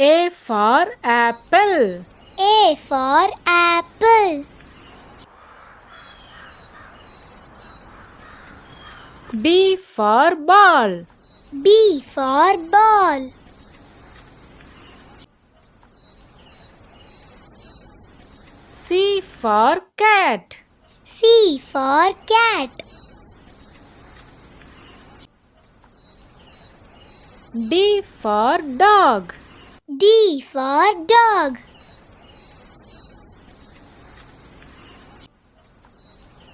A for apple. A for apple. B for ball. B for ball. C for cat. C for cat. D for dog. D for dog.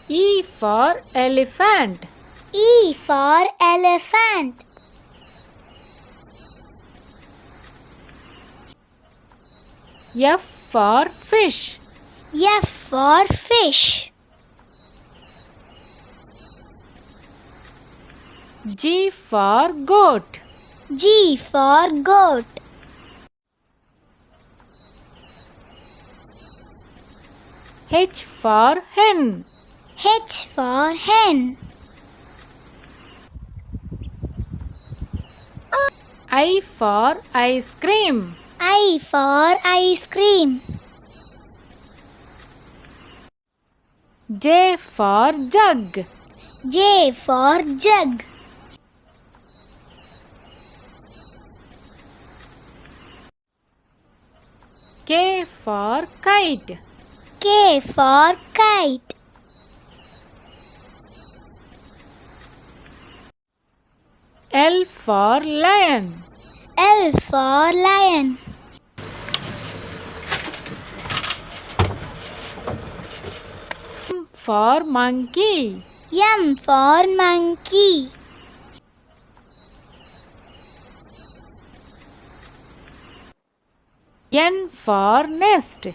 E for elephant. E for elephant. F for fish. F for fish. G for goat. G for goat. H for hen. H for hen. I for ice cream. I for ice cream. J for jug. J for jug. K for kite. K for kite. L for lion. L for lion. M for monkey. M for monkey. N for nest.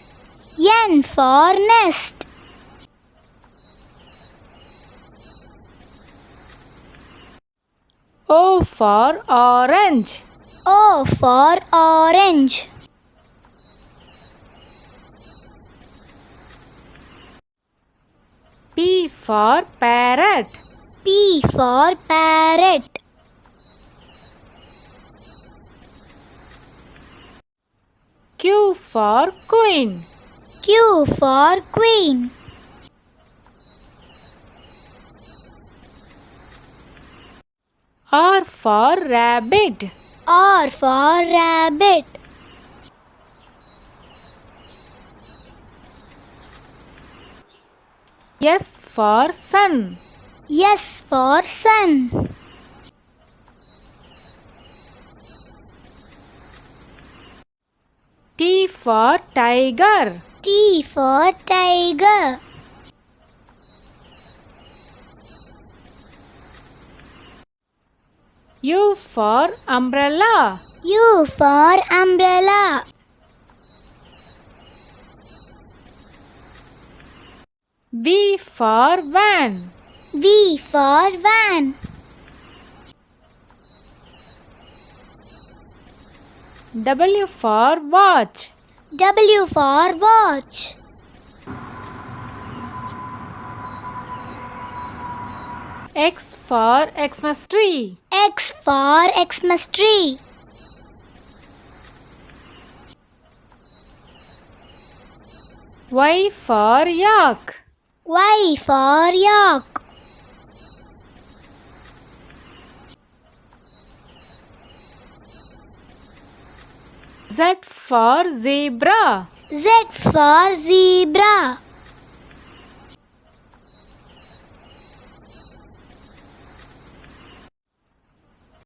N for nest. O for orange. O for orange. P for parrot. P for parrot. Q for queen. Q for queen. R for rabbit. R for rabbit. S for sun. S for sun. T for tiger. T for tiger. U for umbrella. U for umbrella. V for van. V for van. W for watch. W for watch. X for Xmas tree. X for Xmas tree. Y for yak. Y for yak. Z for zebra. Z for zebra.